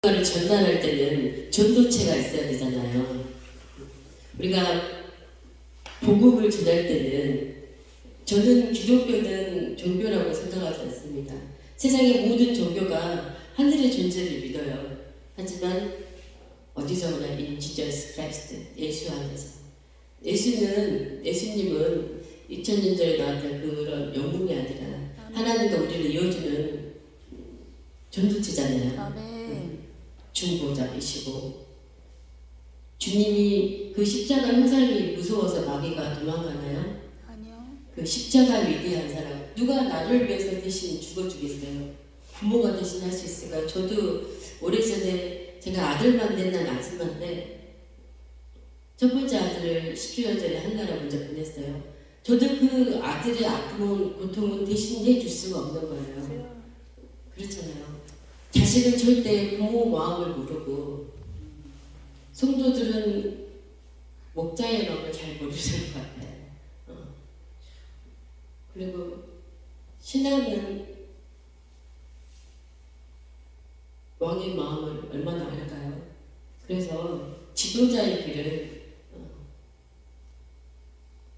를 전달할 때는 전도체가 있어야 되잖아요. 우리가 복음을 전할 때는 저는 기독교는 종교라고 생각하지 않습니다. 세상의 모든 종교가 하늘의 존재를 믿어요. 하지만 어디서나 in Jesus Christ, 예수 안에서. 예수님은 2000년 전에 나왔던 그런 영웅이 아니라 하나님과 우리를 이어주는 전도체잖아요. 아멘. 중보자이시고 주님이 그 십자가 형상이 무서워서 마귀가 도망가나요? 아니요. 그 십자가 위대한 사람, 누가 나를 위해서 대신 죽어주겠어요? 부모가 대신할 수 있을까요? 저도 오래전에 제가 아들만 된 난 아줌마인데 첫 번째 아들을 10주년 전에 한나라 먼저 보냈어요. 저도 그 아들의 아픔은 고통은 대신해 줄 수가 없는 거예요. 그렇잖아요. 자식은 절대 부모 마음을 모르고, 성도들은 목자의 마음을 잘 모르는 것 같아요. 그리고 신하는 왕의 마음을 얼마나 알까요? 그래서 지도자의 길은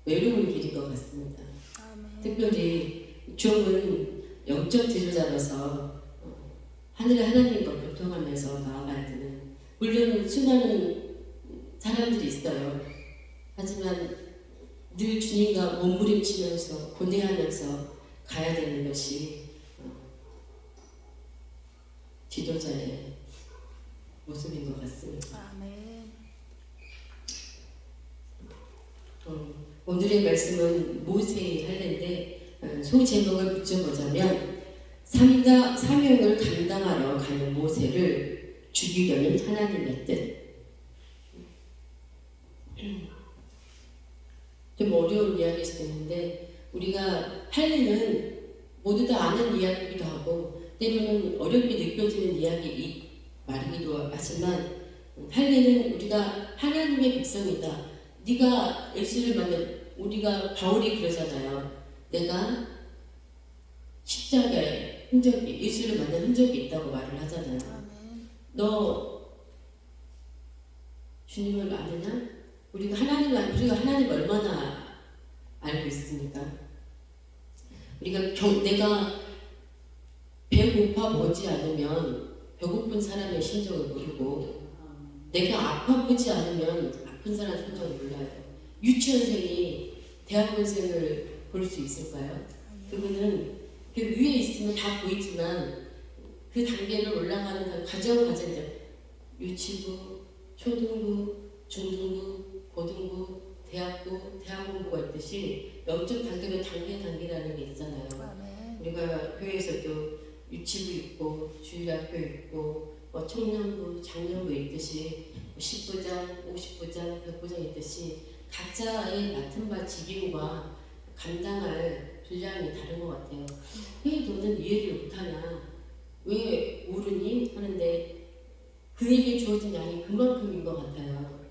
외로운 길인 것 같습니다. 아멘. 특별히 종은 영적 지도자로서 하늘의 하나님과 교통하면서 나아가야 되는, 물론 수많은 사람들이 있어요. 하지만 늘 주님과 몸부림치면서 고뇌하면서 가야 되는 것이 지도자의 모습인 것 같습니다. 아멘. 오늘의 말씀은 모세의 할례인데 소제목을 붙여보자면 삶과 사명을 감당하러 가는 모세를 죽이려는 하나님의 뜻. 좀 어려운 이야기일 수도 있는데, 우리가 할례는 모두 다 아는 이야기이기도 하고 때로는 어렵게 느껴지는 말이기도 하지만, 할례는 우리가 하나님의 백성이다. 네가 예수를 우리가 바울이 그러잖아요. 내가 십자가에 예수를 만난 흔적이 있다고 말을 하잖아요. 아멘. 너 주님을 아느냐? 우리가 하나님 얼마나 알고 있습니까? 내가 배고파 보지 않으면 배고픈 사람의 심정을 모르고, 내가 아파 보지 않으면 아픈 사람 심정을 몰라요. 유치원생이 대학원생을 볼 수 있을까요? 그거는 그 위에 있으면 다 보이지만 그 단계를 올라가는 그 과정들, 유치부, 초등부, 중등부, 고등부, 대학부, 대학원부가 있듯이 영적 단계로 단계라는 게 있잖아요. 아멘. 우리가 교회에서도 유치부 있고 주일학교 있고 청년부, 장년부 있듯이 10부장, 50부장, 100부장 있듯이 각자의 맡은 바 직임과 감당할 분량이 다른 것 같아요. 왜 너는 이해를 못하냐? 왜 모르니? 하는데 그에게 주어진 양이 그만큼인 것 같아요.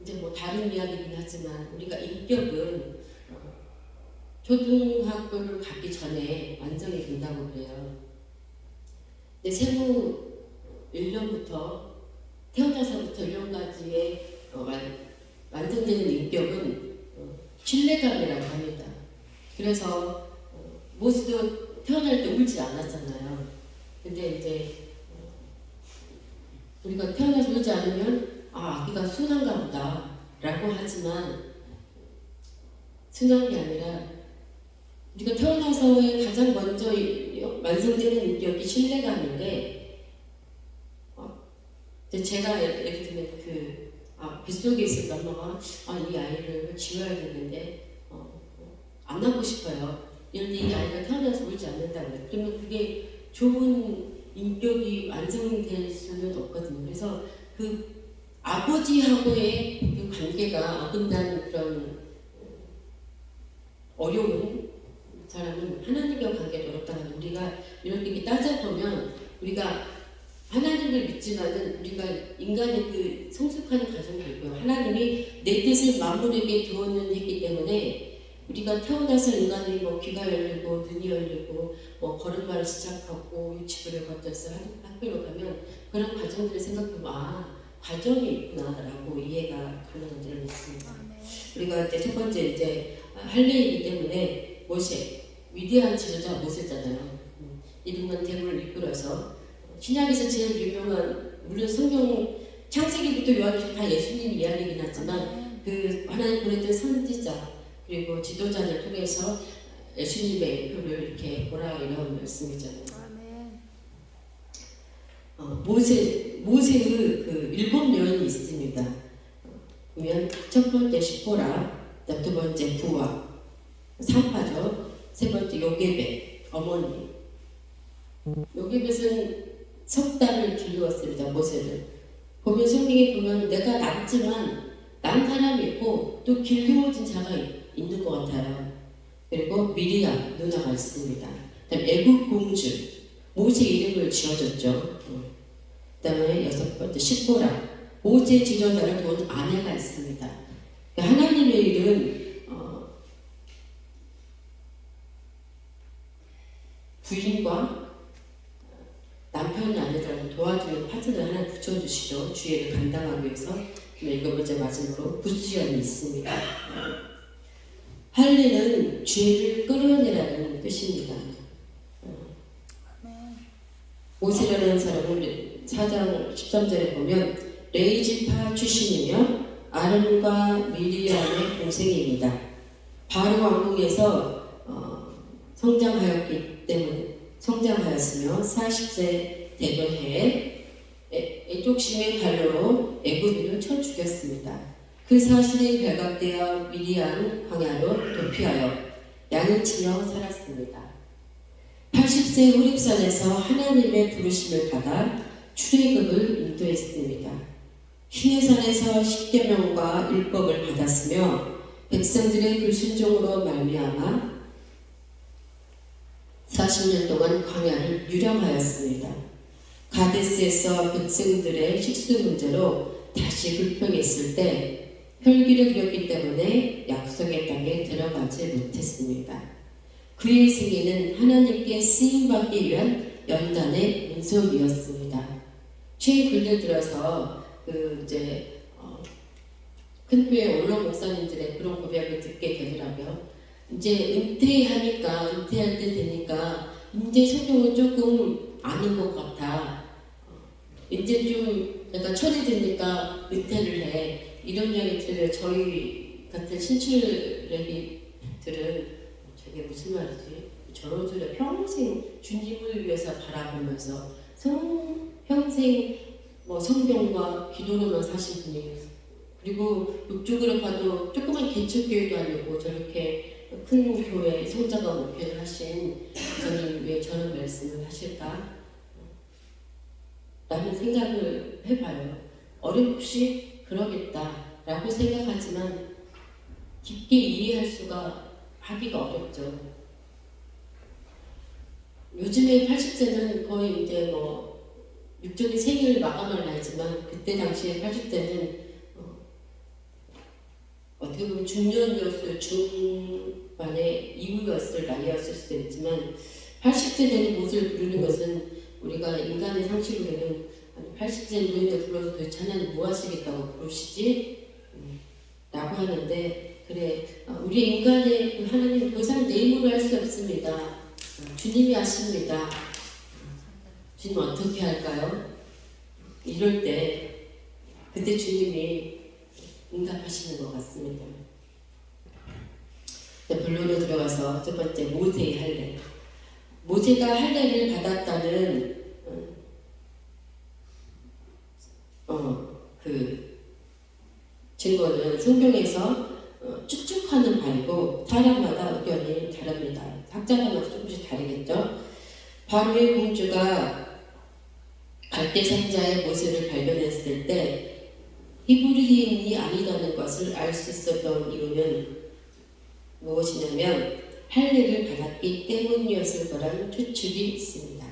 이제 다른 이야기긴 하지만 우리가 인격은 초등학교를 가기 전에 완성이 된다고 그래요. 근데 생후 1년부터 태어나서부터 1년까지의 완성되는 인격은 신뢰감이라고 합니다. 그래서 모세도 태어날 때 울지 않았잖아요. 근데 이제 우리가 태어나서 울지 않으면 아기가 순한가 보다 라고 하지만, 순한 게 아니라 우리가 태어나서의 가장 먼저 완성되는 인격이 신뢰감인데, 제가 예를 들면 뱃속에 있을 때 엄마가 이 아이를 지워야겠는데 안 낳고 싶어요. 이런데 이 아이가 태어나서 울지 않는다고 해요. 그러면 그게 좋은 인격이 완성될 수는 없거든요. 그래서 그 아버지하고의 그 관계가 어긋난 그런 어려운 사람은 하나님과 관계가 어렵다는, 우리가 이렇게 따져보면 우리가 하나님을 믿지만은 우리가 인간의 그 성숙하는 과정이 있고요. 하나님이 내 뜻을 만물에게 두었는 했기 때문에 우리가 태어나서 인간이 귀가 열리고 눈이 열리고 걸음마를 시작하고 유치부를 거쳐서 학교로 가면 그런 과정들을 생각해보면 과정이 있구나라고 이해가 가능한 점이 있습니다. 우리가 이제 첫 번째 이제 할례이기 때문에 모세, 위대한 지도자 모세잖아요. 이분은 대문을 이끌어서 신약에서 제일 유명한, 물론 성경 창세기부터 요한계시록 다 예수님 이야기이긴 하지만 그 하나님 보냈던 선지자 그리고 지도자를 통해서 예수님의 표를 이렇게 보라 이런 말씀이잖아요. 모세의 그 7년이 있습니다. 보면 첫 번째 십보라, 두 번째 부와, 사파죠. 세 번째 요게벳, 어머니. 요게벳은 석 달을 길러왔습니다. 모세를. 보면 성경에 보면 내가 남지만 난 사람이 있고 또 길러진 자가 있는 것 같아요. 그리고 미리암 누나가 있습니다. 그다음 애국 공주 모세 이름을 지어줬죠. 그다음에 여섯 번째 십보라 모세 지도자를 둔 아내가 있습니다. 하나님의 일은 부인과 남편이 아니더라도 도와주는 파트너를 하나 붙여주시죠. 주의를 감당하기 위해서. 이거 먼저 마지막으로 부수연이 있습니다. 할례는 죄를 끌어내라는 뜻입니다. 모세라는 사람은 4장 13절에 보면 레이지파 출신이며 아론과 미리암의 동생입니다. 바로 왕궁에서 성장하였으며 40세 되던 해에 애족심의 발로로 애굽인을 쳐 죽였습니다. 그 사실이 발각되어 미리암 광야로 도피하여 양을 치며 살았습니다. 80세 호렙산에서 하나님의 부르심을 받아 출애굽을 인도했습니다. 시내산에서 십계명과 율법을 받았으며 백성들의 불순종으로 말미암아 40년 동안 광야를 유령하였습니다. 가데스에서 백성들의 식수 문제로 다시 불평했을 때 혈기를 부렸기 때문에 약속의 땅에 들어가지 못했습니다. 그의 승리는 하나님께 쓰임받기 위한 연단의 민속이었습니다. 최근에 들어서 큰 교회 원로 목사님들의 그런 고백을 듣게 되더라고요. 이제 은퇴할 때 되니까 이제 성경을 조금 아는 것 같아. 이제 좀 약간 철이 드니까 은퇴를 해. 이런 이야기 들으면 저희 같은 신출애기들은 저게 무슨 말이지? 저런 소리야. 평생 주님을 위해서 바라보면서 평생 성경과 기도로만 사신 분이, 그리고 이쪽으로 봐도 조그만 개척교회도 아니고 저렇게 큰 교회 성자가 목회를 하신 저는 왜 저런 말씀을 하실까? 라는 생각을 해봐요. 어렴풋이 그러겠다라고 생각하지만 깊게 이해할 수가 하기가 어렵죠. 요즘에 80세는 거의 이제 육적인 생을 마감할 나이지만 그때 당시에 80세는 어떻게 보면 중년이었을 중반의 이후였을 나이였을 수도 있지만 80세 되는 모습을 부르는 것은 우리가 인간의 상식으로는 80세 노인을 불러서 도대체 하나님 뭐 하시겠다고 부르시지? 라고 하는데 그래 우리 인간의 그 하나님 더 이상 내 힘으로 할 수 없습니다. 주님이 하십니다. 주님 어떻게 할까요? 이럴 때 그때 주님이 응답하시는 것 같습니다. 본론으로 들어가서 첫 번째 모세의 할례. 모세가 할례를 받았다는 그 증거는 성경에서 추측하는 바이고 사람마다 의견이 다릅니다. 학자마다 조금씩 다르겠죠. 바로의 공주가 갈대 상자의 모세를 발견했을 때 히브리인이 아니라는 것을 알 수 있었던 이유는 무엇이냐면 할례를 받았기 때문이었을 거라는 추측이 있습니다.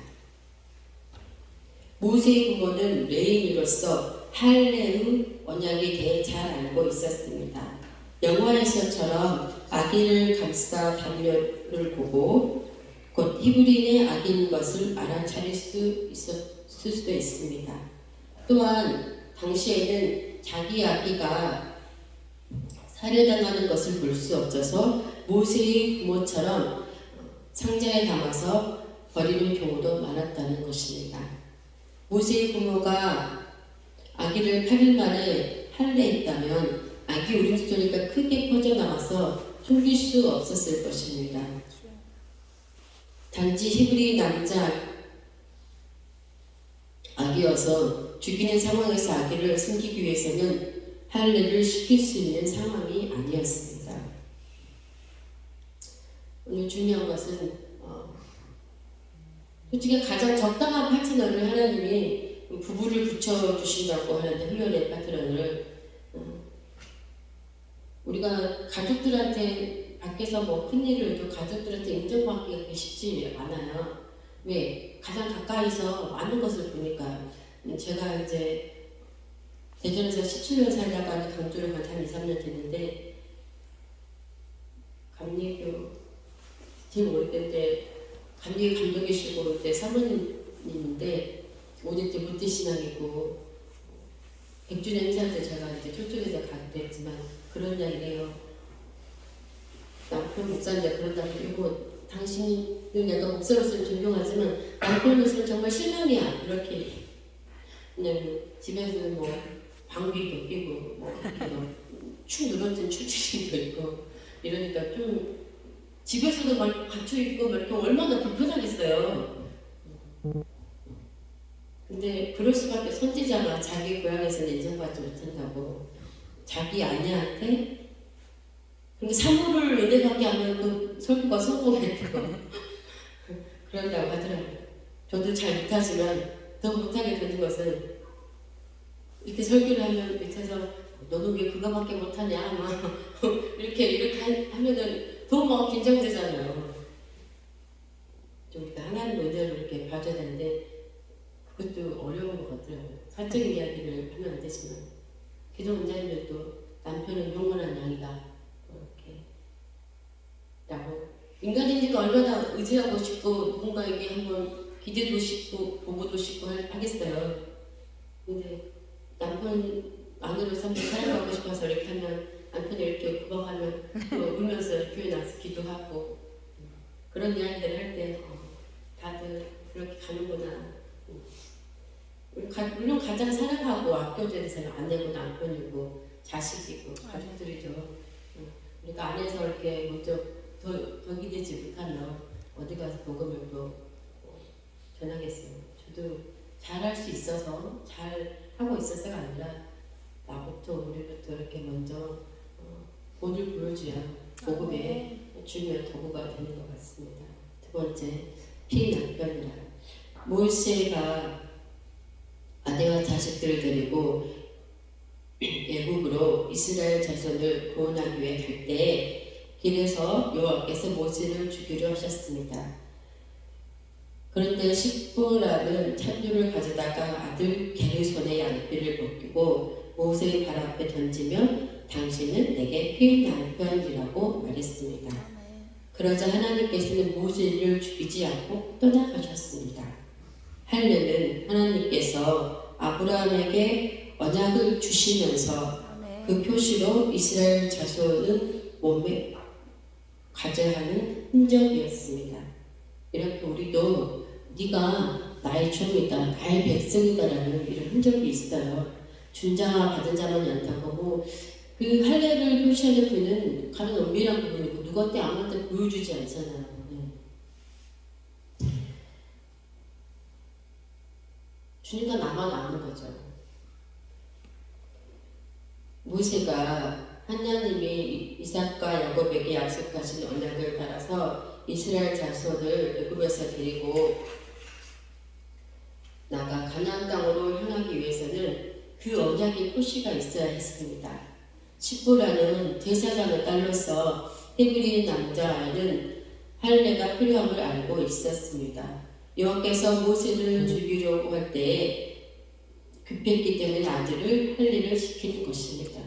모세의 부모는 레위인으로서 할례의 언약에 대해 잘 알고 있었습니다. 영화에서처럼 아기를 감싸 단면을 보고 곧 히브리인의 아기인 것을 알아차릴 수 있었습니다. 수도 있습니다. 또한 당시에는 자기 아기가 살해당하는 것을 볼 수 없어서 모세의 부모처럼 상자에 담아서 버리는 경우도 많았다는 것입니다. 모세의 부모가 아기를 8일 만에 할례했다면 아기 울음소리가 크게 퍼져나가서 숨길 수 없었을 것입니다. 단지 히브리 남자 아기여서 죽이는 상황에서 아기를 숨기기 위해서는 할례를 시킬 수 있는 상황이 아니었습니다. 오늘 중요한 것은 솔직히 가장 적당한 파트너를 하나님이 부부를 붙여주신다고 하는데, 훈련의 파트너를 우리가 가족들한테 밖에서 뭐 큰일을 해도 가족들한테 인정받기가 쉽지 않아요. 왜? 가장 가까이서 많은 것을 보니까. 제가 이제 대전에서 17년 살다가 강주를 한 2, 3년 됐는데, 감리교 지금 올 때인데 감리 감독이시고 올 때 사모님인데, 오늘 때 무태 신앙이고 100주년 행사 때 제가 이제 초청해서 가기도 했지만 그런 이야기래요. 남편 목사인데 그런다고 이거 당신은 내가 목사로서는 존경하지만 남편으로서는 정말 실망이야. 이렇게 그냥 집에서는 뭐 방귀도 끼고 뭐 축 늘어진 출출도 있고 이러니까 좀 집에서도 막 갇혀 있고 막 이렇게 얼마나 불편하겠어요. 근데 그럴 수밖에. 선지자가 자기 고향에서는 인정받지 못한다고 자기 아내한테 근데 사모를 은혜받게 하면 그 설교가 성공했다고 그런다고 하더라고요. 저도 잘 못하지만 더 못하게 되는 것은 이렇게 설교를 하면 밑에서 너는 왜 그거밖에 못하냐 막 이렇게 하면은 더 막 긴장되잖아요. 좀 하나님 은혜를 이렇게 봐줘야 되는데 그것도 어려운 것 같더라고요. 사적인 이야기를 하면 안 되지만 기도 원장님들도 남편은 영원한 양이다 이렇게 라고 인간이니까 얼마나 의지하고 싶고 누군가에게 한번 기대도 싶고 보고도 싶고 하겠어요. 근데 남편 안으로서 한번 사랑하고 싶어서 이렇게 하면 남편이 이렇게 구박하면 울면서 교회 나서 기도하고 그런 이야기들을 할 때 다들 그렇게 가는구나. 물론 가장 사랑하고 아껴줘야 되는 아내고 남편이고 자식이고 가족들이죠. 그러니까 안에서 이렇게 먼저 더 기대지 못하면 어디 가서 복음을 또 전하겠어요. 저도 잘할 수 있어서 잘 하고 있어서가 아니라 나부터 우리부터 이렇게 먼저 본을 보여줘야 복음의 중요한 도구가 되는 것 같습니다. 두 번째, 피난편이라. 모세가 아내와 자식들을 데리고 애굽으로 이스라엘 자손을 구원하기 위해 갈 때 길에서 여호와께서 모세를 죽이려 하셨습니다. 그런데 십보라는 찬류를 가져다가 아들 게르손의 양피를 벗기고 모세의 발 앞에 던지며 당신은 내게 피난편이라고 말했습니다. 그러자 하나님께서는 모세를 죽이지 않고 떠나가셨습니다. 할례는 하나님께서 아브라함에게 언약을 주시면서 그 표시로 이스라엘 자손은 몸에 가져야 하는 흔적이었습니다. 이렇게 우리도 네가 나의 종이다, 나의 백성이다라는 이런 흔적이 있어요. 준자와 받은 자만이 않다고 그 할례를 표시하는 부분은 가장 은밀한 부분이고 누구한테 아무한테 보여주지 않잖아요. 주님과 나만 아는 거죠. 모세가 하나님이 이삭과 야곱에게 약속하신 언약을 따라서 이스라엘 자손을 애굽에서 데리고 나가 가나안 땅으로 향하기 위해서는 그 언약의 표시가 있어야 했습니다. 십보라는 제사장의 딸로서 히브리 남자아이는 할례가 필요함을 알고 있었습니다. 여호와께서 모세를 죽이려고 할 때에 급했기 때문에 아들을 할례를 시키는 것입니다.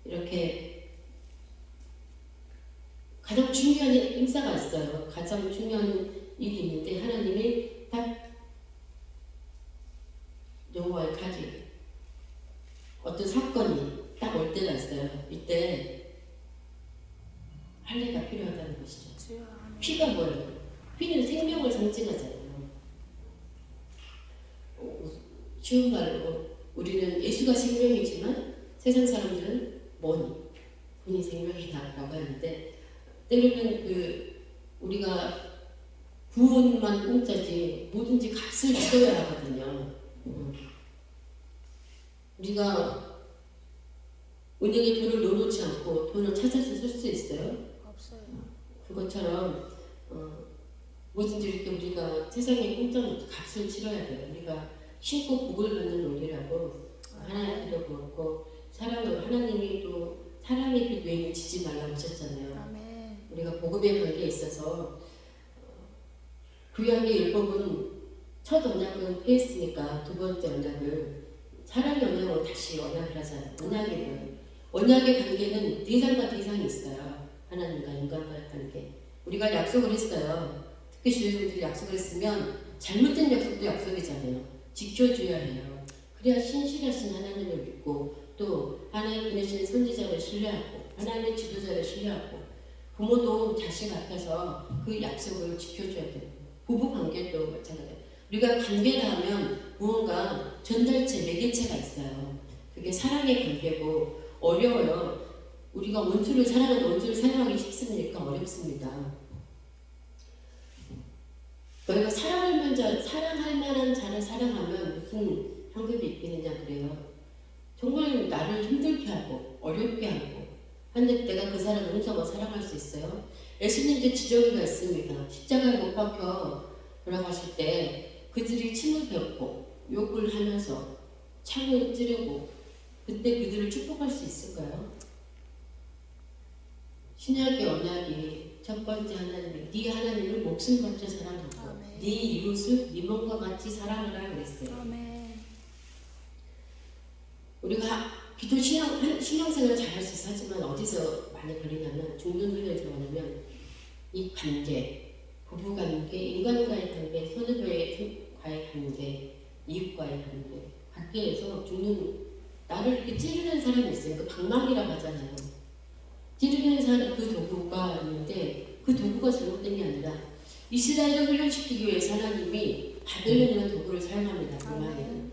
이렇게 가장 중요한 행사가 있어요. 가장 중요한 일이 있는데 하나님이 딱 여호와의 칼이 어떤 사건이 딱 올 때가 있어요. 이때 할례가 필요하다는 것이죠. 피가 뭐예요? 피는 생명을 상징하잖아요. 쉬운 말로 우리는 예수가 생명이지만 세상 사람들은 본이 생명이다라고 하는데, 때로는 우리가 구원만 공짜지 뭐든지 값을 치러야 하거든요. 우리가 은행에 돈을 넣어놓지 않고 돈을 찾아서 쓸 수 있어요? 없어요. 그것처럼 뭐든지 이렇게 우리가 세상에 공짜로 값을 치러야 돼요. 우리가 신고 복을 받는 논리라고 하나님도 그렇고, 하나님이 또 사랑의 빛 외에는 지지 말라고 하셨잖아요. 아멘. 우리가 복음의 관계에 있어서 구약의 율법은 첫 언약은 폐했으니까 두 번째 언약을 사랑의 언약으로 다시 언약을 하잖아요. 언약의 관계는 대상과 대상이 있어요. 하나님과 인간과의 관계. 우리가 약속을 했어요. 특히 주여들이 약속을 했으면 잘못된 약속도 약속이잖아요. 지켜줘야 해요. 그래야 신실하신 하나님을 믿고 또 하나님 보내신 선지자를 신뢰하고 하나님의 지도자를 신뢰하고, 부모도 자식 앞에서 그 약속을 지켜줘야 돼요. 부부 관계도 마찬가지예요. 우리가 관계를 하면 무언가 전달체, 매개체가 있어요. 그게 사랑의 관계고 어려워요. 우리가 원수를 사랑하는데 원수를 사랑하기 쉽습니까? 어렵습니다. 너희가 사랑할 만한 자를 사랑하면 무슨 상급이 있겠느냐 그래요. 정말 나를 힘들게 하고 어렵게 하고 한데 내가 그 사람을 혼자만 사랑할 수 있어요? 예수님도 지정의가 있습니다. 십자가에 못 박혀 돌아가실 때 그들이 침을 뱉고 욕을 하면서 창을 찌르고 그때 그들을 축복할 수 있을까요? 신약의 언약이 첫 번째 하나님이 네 하나님을 목숨같이 사랑하고 아멘. 네 이웃을 네 몸과 같이 사랑하라 그랬어요. 아멘. 우리가 기도 신앙생활 잘할 수 있어. 하지만 어디서 많이 걸리냐면 중등교회에 들어가면 이 관계, 부부관계, 인간과의 관계, 선후배과의 관계, 이웃과의 관계에서 나를 이렇게 찌르는 사람이 있어요. 그 방망이라고 하잖아요. 찌르는 사람, 그 도구가 있는데 그 도구가 잘못된 게 아니라 이스라엘을 훈련시키기 위해서 하나님이 바벨론이라는 도구를 사용합니다. 방망이를.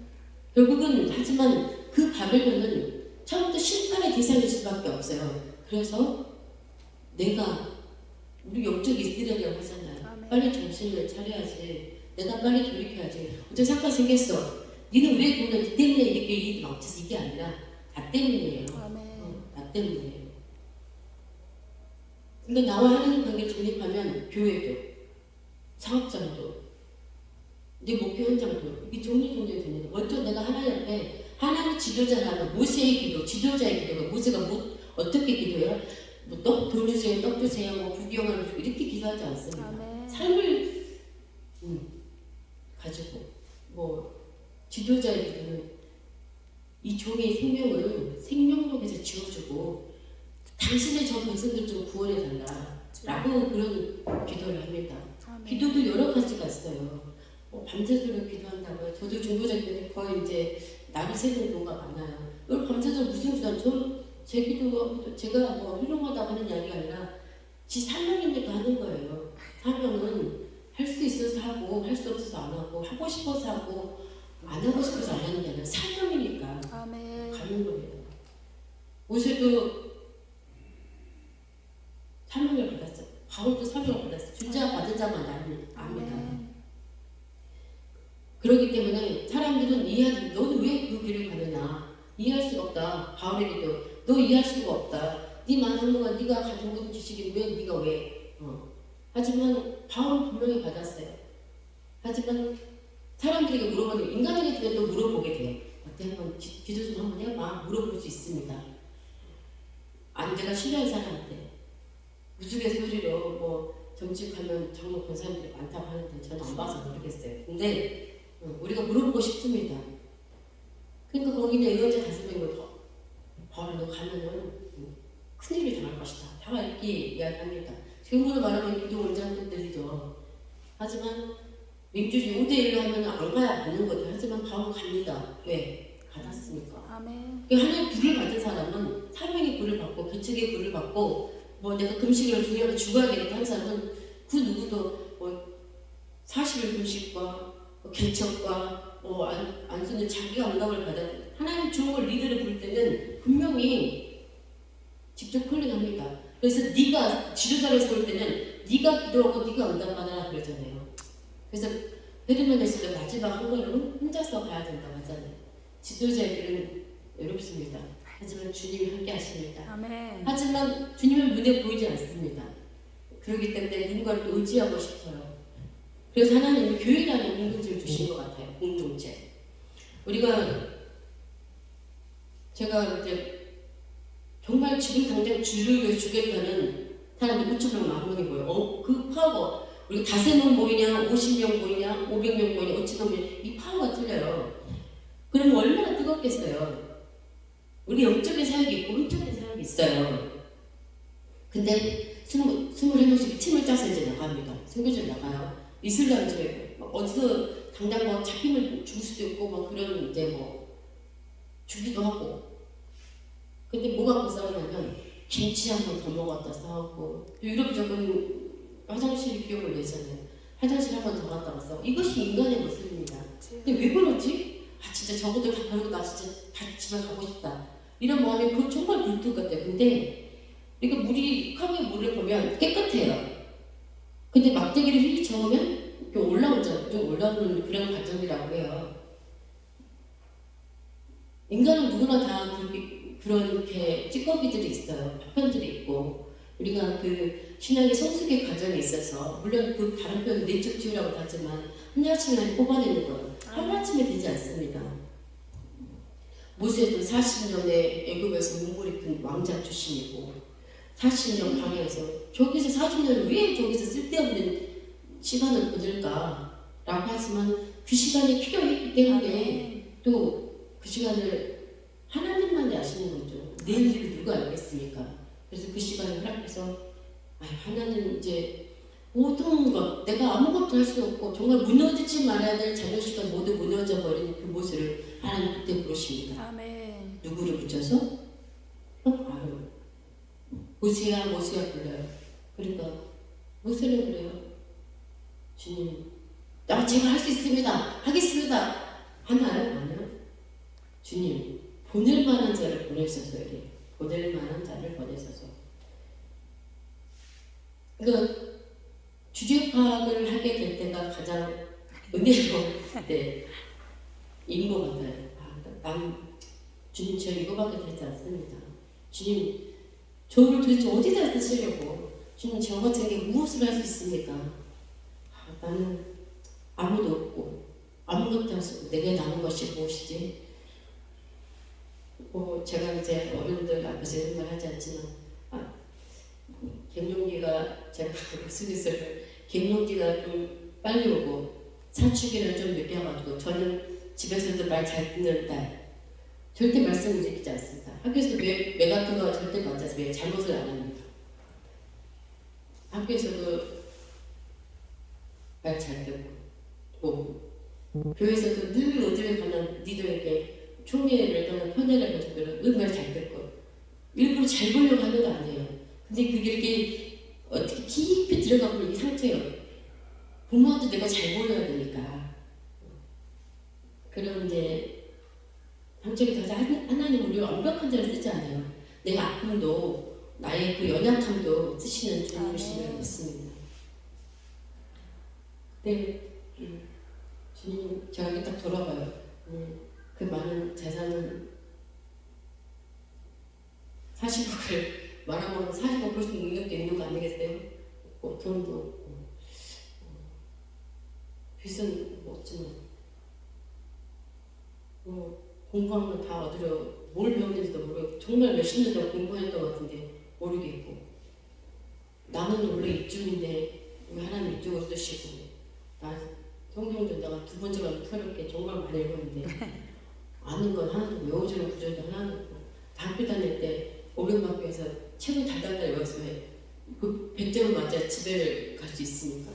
결국은 하지만 그 바벨론은 처음부터 심판의 대상일 수밖에 없어요. 그래서 우리 영적 이스라엘이라고 하잖아요. 아멘. 빨리 정신을 차려야지. 내가 빨리 돌이켜야지. 어떤 사건 생겼어. 니는 왜 그러냐? 니 때문에 이렇게 일이 멈춰서 이게 아니라 나 때문이에요. 나 때문이에요. 그러니까 나와 하나님 관계 정립하면 교회도, 사업장도, 내 목표 현장도 이게 정리정돈이 됩니다. 먼저 내가 하나님 앞에 하나님의 지도자라는 모세의 기도, 지도자의 기도가 모세가 어떻게 기도해요? 돈 주세요, 떡 주세요, 부귀영화를 주고 이렇게 기도하지 않습니다. 아멘. 삶을 가지고 지도자의 기도는 이 종의 생명을 생명록에서 지워주고 당신의 저 백성들 좀 구원해달라 라고 그런 기도를 합니다. 아멘. 기도도 여러 가지가 있어요. 밤새도록 기도한다고요. 저도 중보자일 때 거의 이제 날이 새는 경우가 많아요. 오늘 밤새도록 무슨 기도? 제 기도, 제가 훌륭하다고 하는 이야기가 아니라 지 사명이니까 하는 거예요. 사명은 할 수 있어서 하고 할 수 없어서 안 하고 하고 싶어서 하고 안 하고 싶어서 안 하는 게 아니라 사명이니까 아멘. 가는 거예요. 모세도 사명을 받았어요. 바울도 사명을 받았어요. 준자 받은 자만 압니다. 아멘. 그렇기 때문에 사람들은 이해하지, 너는 왜 그 길을 가느냐? 이해할 수가 없다. 바울에게도 너 이해할 수가 없다. 네 만성도가 네가 가진 것 지식이 네가 왜? 하지만 바울은 분명히 받았어요. 하지만 사람들에게 물어보면 인간에게 또 물어보게 돼요. 어때 한번 기도 좀 한번 해봐. 물어볼 수 있습니다. 아니 내가 신뢰하는 사람한테 우스갯소리로 정직하면 정말 그런 사람들이 많다고 하는데 저는 안 봐서 모르겠어요. 근데 우리가 물어보고 싶습니다. 그러니까 거기는 의원자 5명을 바울로 가면은 큰일이 당할 것이다. 다 이렇게 이야기합니다. 지금으로 말하면 기도 원장들이죠. 하지만 민주주의 5대1로 하면 안 가야 받는 거죠. 하지만 가면 갑니다. 왜? 받았으니까. 아멘. 하나님 불을 받은 사람은 사명의 불을 받고 개척의 불을 받고 뭐 내가 금식을 중요하게 죽어야 되겠다 하는 사람은 그 누구도 뭐 40일 금식과 뭐 개척과 뭐 안수는 자기가 응답을 받아 하나님 주목을 리더를 부를 때는 분명히 직접 콜링합니다. 그래서 네가 지도자를 세울 때는 네가 기도하고 네가 응답받아라 그러잖아요. 그래서 베르면에서도 마지막 한 걸음은 혼자서 가야 된다고 하잖아요. 지도자에게는 어렵습니다. 하지만 주님이 함께 하십니다. 아멘. 하지만 주님은 눈에 보이지 않습니다. 그렇기 때문에 누군가를 또 의지하고 싶어요. 그래서 하나님이 교회라는 공동체를 주신 것 같아요. 공동체. 제가 이제 정말 지금 당장 주를 위해 주겠다는 사람들 5,000명, 10,000명이 모여요. 그 파워, 우리가 다세명 모이냐, 50명 모이냐, 500명 모이냐, 5,000명 모이냐, 이 파워가 틀려요. 그러면 얼마나 뜨겁겠어요. 우리 영적인 사역이 있고 음적인 사역이 있어요. 근데 21명씩 팀을 짜서 이제 나갑니다. 선교지를 나가요. 이슬람주에 어디서 당장 뭐 잡히면 죽을 수도 있고 뭐 그런 이제 뭐 죽기도 하고. 근데 뭐 갖고 싸우냐면 김치 한 번 더 먹었다 싸우고 또 유럽적은 화장실 비용을 내잖아요. 화장실 한 번 더 갔다 왔어. 이것이 인간의 모습입니다. 근데 왜 그러지? 아 진짜 저것들 다 버리고 나 진짜 다 집에 가고 싶다. 이런 마음이 그건 정말 불뚝 같아요. 근데 그러니까 물이 컵에 물을 보면 깨끗해요. 근데 막대기를 휘 저으면 좀 올라오죠. 좀 올라오는 그런 과정이라고 해요. 인간은 누구나 다 그렇게 찌꺼기들이 있어요. 파편들이 있고 우리가 그 신앙의 성숙의 과정에 있어서 물론 그 다른 표현 내적 치유라고 하지만 하나쯤에 뽑아내는 거예요. 하루아침에 되지 않습니다. 모세도 40년에 애굽에서 문고리큰 왕자 출신이고 40년 광야에서 저기서 40년을 왜 저기서 쓸데없는 시간을 보낼까 라고 하지만 그 시간이 필요했기 때문에 또 그 시간을 하나님만이 아시는 거죠. 내일 일을 누가 알겠습니까? 그래서 그 시간을 허락해서 하나님 이제 모든 것 내가 아무것도 할 수 없고 정말 무너지지 말아야 될 자존심과 모두 무너져 버린 그 모습을 하나님 그때 부르십니다. 아멘. 누구를 붙여서? 바로 모세야 불러요. 그러니까 모세는 그래요. 주님 제가 할 수 있습니다. 하겠습니다. 하나요? 아니요. 주님 보낼 만한 자를 보내셔서 이래. 보낼 만한 자를 보내셔서. 그러니까 주제 파악을 하게 될 때가 가장 은혜로운 때인 것 같아요. 난 주님 저 이거밖에 되지 않습니다. 주님 저를 도대체 어디다 쓰시려고? 주님 저 같은 게 무엇을 할 수 있습니까? 나는 아무도 없고 아무것도 할 수 없고 내게 남은 것이 무엇이지? 제가 이제 어른들 앞에서 이런 말 하지 않지만 갱년기가 제가 무슨 있어요? 갱년기가 좀 빨리 오고 산축기는 좀 늦게 와가지고 저는 집에서도 말 잘 듣는 딸 절대 말씀을 지키지 않습니다. 학교에서 매 같은 거 절대 맞지 않습니다. 잘못을 안 합니다. 학교에서도 말 잘 듣고 교회에서도 늘 어디를 가나 니들에게 총회를 떠나 편애를 가지고 말 잘 듣고 일부러 잘 보려고 하는 거 아니에요. 근데 그게 이렇게 어떻게 깊이 들어가 보면 이 상태예요. 부모한테 내가 잘 보여야 되니까. 그런 이제 상처에 가서 하나님 우리 완벽한 자를 쓰지 않아요. 내 아픔도 나의 그 연약함도 쓰시는 주님이심을 믿습니다. 네, 주님 제가 이렇게 딱 돌아봐요. 그 많은 재산은 40억을 말하면 40억 벌 수 있는 능력도 있는 거 아니겠어요? 돈도 없고 빚은 없지만 공부하면 다 얻으려 뭘 배웠는지도 모르고 정말 몇십 년 동안 공부했던 것 같은데 모르겠고 나는 원래 이쪽인데 왜 하나님 이쪽으로 쓰시고 나 성경도 내가 두 번째가 털었게 정말 많이 읽었는데 아는 건 하나도 외워주는 구절도 하나도 없고 학교 다닐 때 오른학교에서 책을 달달달 외웠으면 그 100점을 맞아야 집에 갈 수 있으니까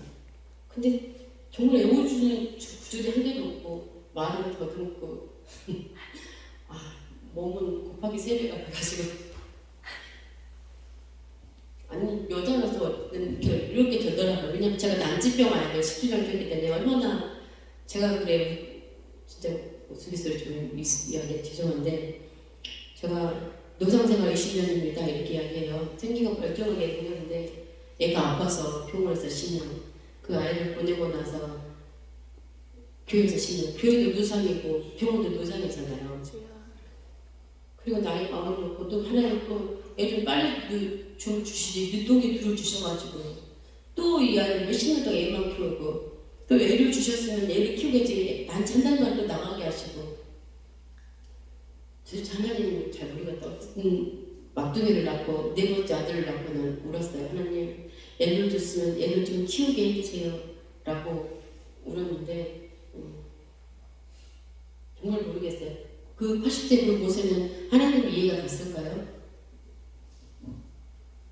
근데 정말 애워주는 구절이 한 개도 없고 말은 더듬고 몸은 곱하기 3배가 돼가지고 아니 여자라서 이렇게 되더라고요. 왜냐면 제가 난치병 알고 17년 됐기 때문에 얼마나 제가 그래 진짜 우스갯소리 좀 이야기 죄송한데 제가 노상생활 20년입니다 이렇게 이야기해요. 생기가 멀쩡하게 보냈는데 애가 아파서 병원에서 10년 그 아이를 보내고 나서 교회에서 10년 교회도 노상이고 병원도 노상이잖아요. 그리고 나이 마음을 놓고 또 하나님 또 애를 빨리 좀 주시지 늦동이 둘을 주셔가지고 또 이 아이를 몇십 년 동안 애만 키우고 또 애를 주셨으면 애를 키우겠지 난찬단만 또 나가게 하시고 도대체 하나님 잘 모르겠다. 막둥이를 낳고 4번째 아들을 낳고는 울었어요. 하나님 애를 줬으면 애를 좀 키우게 해주세요 라고 울었는데 정말 모르겠어요. 그 80대 그 모세는 하나님 이해가 갔을까요?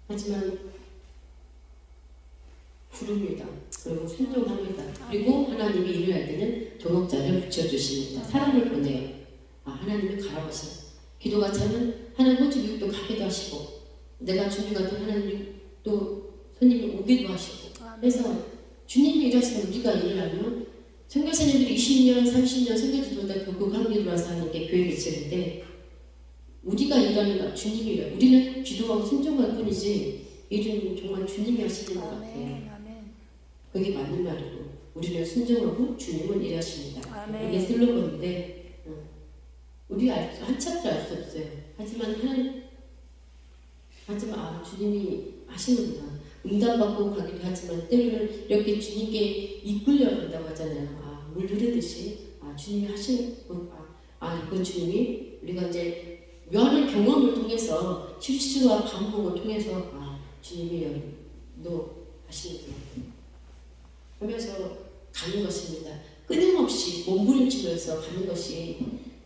하지만 부릅니다. 그리고 순종합니다. 그리고 하나님이 일을 할 때는 동역자를 붙여주십니다. 사람을 보내요. 하나님이 가라고 하시나. 기도가 차면 하나님 호주 미국도 가기도 하시고 내가 주님 같은 하나님 또 손님이 오기도 하시고 그래서 주님이 일하시면 우리가 일을 하면 선교사님들이 20년, 30년 선교지도다 교구 관계로 와서 하는 게 교회를 지는데 우리가 일하는 주님이 일해요. 우리는 기도하고 순종할 뿐이지 일은 정말 주님이 하시는 것 같아요. 그게 맞는 말이고 우리는 순종하고 주님은 일하십니다. 이게 슬로건인데 우리가 한참도 알 수 없어요. 하지만 주님이 하시는구나. 응답받고 가기도 하지만 때로는 이렇게 주님께 이끌려 간다고 하잖아요. 물 흐르듯이 주님이 하시는 이건 주님이 우리가 이제 묘한 경험을 통해서 실수와 반복을 통해서 주님이 너 하시는구나 하면서 가는 것입니다. 끊임없이 몸부림치면서 가는 것이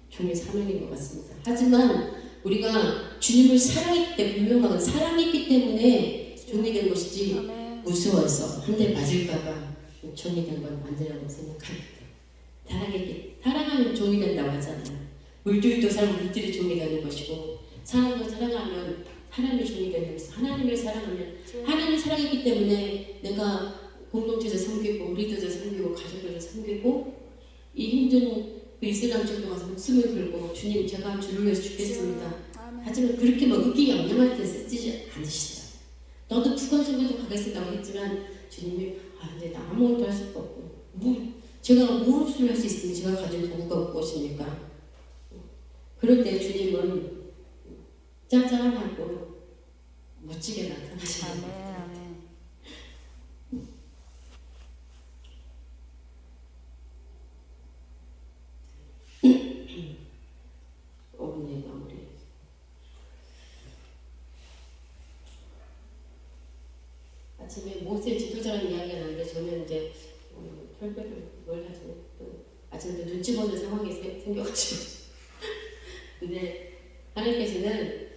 종의 사명인 것 같습니다. 하지만 우리가 주님을 사랑했기 때문에 분명한 사랑했기 때문에 종이 된 것이지 무서워서 한 대 맞을까봐 종이 된 건 아니라고 생각합니다. 사랑하면 종이 된다고 하잖아요. 물들도 사람 물들이 종이 되는 것이고 사람을 사랑하면 하나님의 종이 되는 것이고 하나님을 사랑하면 하나님을 사랑했기 때문에 내가 공동체에서 섬기고 우리들에서 섬기고 가족들에서 섬기고 이 힘든 그 이슬람 정도 가서 목숨을 걸고 주님 제가 주를 위해서 죽겠습니다. 하지만 그렇게 의기 양양할 때 쓰지 않으시다. 너도 부관성교도 가겠습니다고 했지만 주님이 근데 나 아무것도 할 수가 없고 제가 무엇을 할 수 있으면 제가 가진 도구가 무엇입니까? 그럴 때 주님은 짱짱하고 멋지게 나타나십니다. 어머니의 마무리. 아침에 모세 지도자라는 이야기가 나는데 저는 이제 별별을 뭘 하죠? 아침에 눈치 보는 상황이 생겨가지고 근데 하나님께서는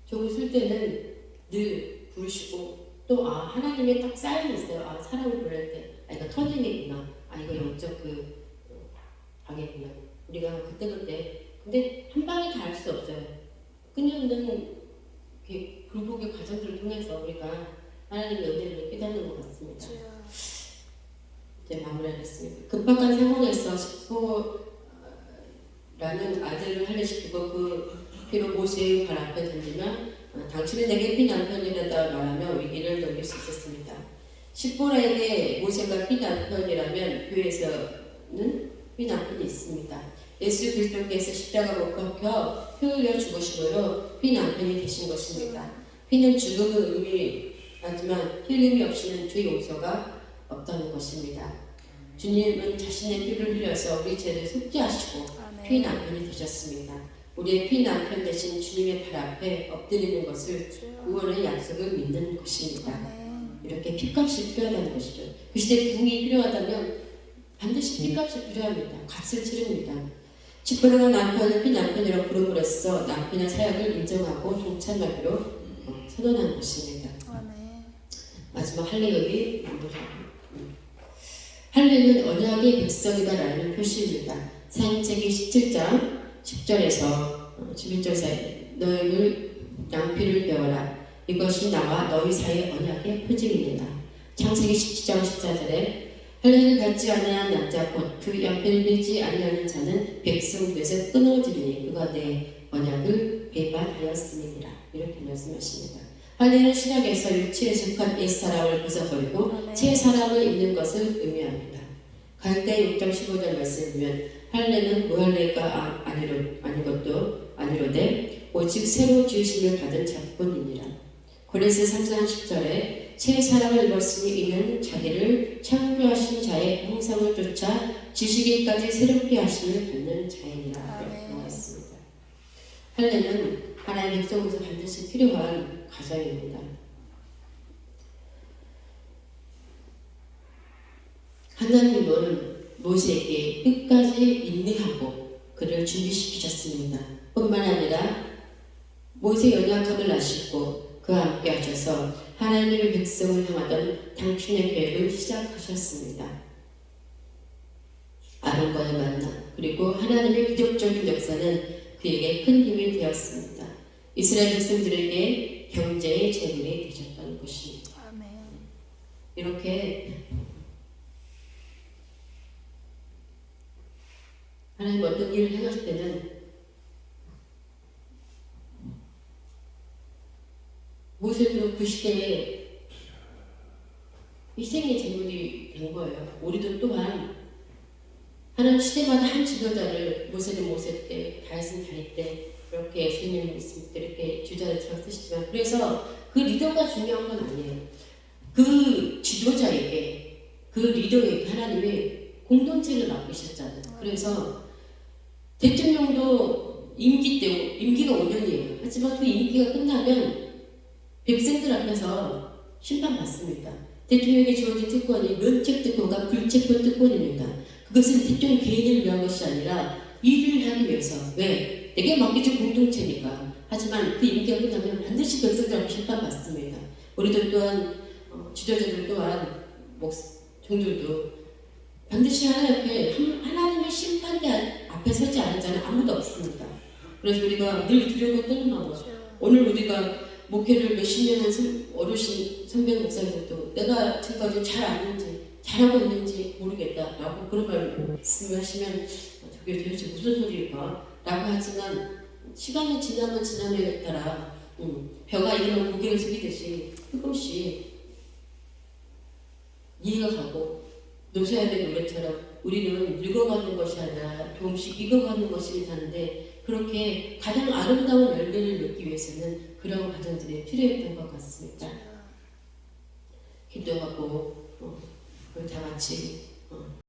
종을 쓸 때는 늘 부르시고 또 하나님의 딱 사인이 있어요. 사람을 부를 때 이거 터닝이구나. 이거 영적 방해구나. 우리가 그때 근데 한 방에 다 할 수 없어요. 끊임없는 굴복의 과정들을 통해서 우리가 하나님의 은혜를 깨닫는 것 같습니다. 이제 마무리하겠습니다. 급박한 상황에서 십보라는 아들을 할례시키고 그 피로 모세의 발 앞에 던지면 당신은 내게 피 남편이란다 말하며 위기를 넘길 수 있었습니다. 십보라에게 모세가 피 남편이라면 교회에서는 피 남편이 있습니다. 예수 그리스도께서 십자가 못 박혀 피 흘려 죽으심으로 피 남편이 되신 것입니다. 피는 죽음의 의미하지만 흘림이 없이는 주의 용서가 없다는 것입니다. 주님은 자신의 피를 흘려서 우리 죄를 속죄하시고 피 남편이 되셨습니다. 우리의 피 남편 대신 주님의 발 앞에 엎드리는 것을 구원의 약속을 믿는 것입니다. 이렇게 피값이 필요하다는 것이죠. 그 시대에 부흥이 필요하다면 반드시 피값이 필요합니다. 값을 치릅니다. 십보라가 남편을 피 남편이라고 부름으로써 남편의 사역을 인정하고 동참하기로 선언한 것입니다. 마지막 할례업이 할례는 언약의 백성이다라는 표시입니다. 사행체기 17장 10절에서 11절 사이 너희를 양피를 베어라. 이것이 나와 너희 사이의 언약의 표징이니라. 창세기 17장 14절에 할례를 받지 아니한 남자 곧 그 양피를 베지 아니하는 자는 백성에서 끊어지리니 그가 내 언약을 배반하였음이니라. 이렇게 말씀하십니다. 할례는 신약에서 육체에 속한 옛사람을 벗어버리고 새 사람을 입는 것을 의미합니다. 갈대 6장 15절 말씀을 보면 할례는 무할례가 아니로되 오직 새로 지으심을 받은 자뿐이니라. 고린도서 3장 10절에 새 사람을 입었으니 이는 자기를 창조하신 자의 형상을 쫓아 지식인까지 새롭게 하심을 받는 자이니라. 이렇게 나와 있습니다. 할례는 하나님의 백성으로서 반드시 필요한 과정입니다. 하나님은 모세에게 끝까지 인내하고 그를 준비시키셨습니다. 뿐만 아니라 모세 연약함을 아시고 그와 함께 하셔서 하나님의 백성을 향하던 당신의 계획을 시작하셨습니다. 아론과의 만남 그리고 하나님의 기적적인 역사는 그에게 큰 힘이 되었습니다. 이스라엘 백성들에게 경제의 재물이 되셨던 것입니다. 이렇게 하나님 어떤 일을 행하실 때는 모세도 그 시대에 희생의 제물이 된 거예요. 우리도 또한 하나님 시대마다 한 지도자를 모세는 모세 때, 다윗은 다윗 때 이렇게 설명이 있습니다. 이렇게 주자들처럼 쓰시지만 그래서 그 리더가 중요한 건 아니에요. 그 지도자에게 그 리더에게 하나님이 공동체를 맡기셨잖아요. 그래서 대통령도 임기가 5년이에요. 하지만 그 임기가 끝나면 백성들 앞에서 심판받습니다. 대통령에게 주어진 특권이 면책 특권과 불체포 특권입니다. 그것은 대통령 개인을 위한 것이 아니라 일을 하기 위해서. 왜? 내게 맡겨진 공동체니까. 하지만 그 임기가 끝나면 반드시 백성들 앞에 심판받습니다. 우리들 또한 지도자들 또한 종들도 반드시 하나님의 심판대 앞에 서지 않은 자는 아무도 없습니다. 그래서 우리가 늘 두려워 떨는 마음. 오늘 우리가 목회를 몇십 년 한 어르신 선배 목사님들도 내가 지금까지 잘 아는지 잘하고 있는지 모르겠다라고 그런 말씀하시면 저게 도대체 무슨 소리일까? 라고 하지만 시간이 지남에 따라 벼가 익으면 고개를 숙이듯이 조금씩 이해가 가고 놓쳐야 되는 노래처럼 우리는 늙어가는 것이 아니라 조금씩 익어가는 것이 다는데 그렇게 가장 아름다운 열매를 맺기 위해서는 그런 과정들이 필요했던 것 같습니다. 기도하고 다 같이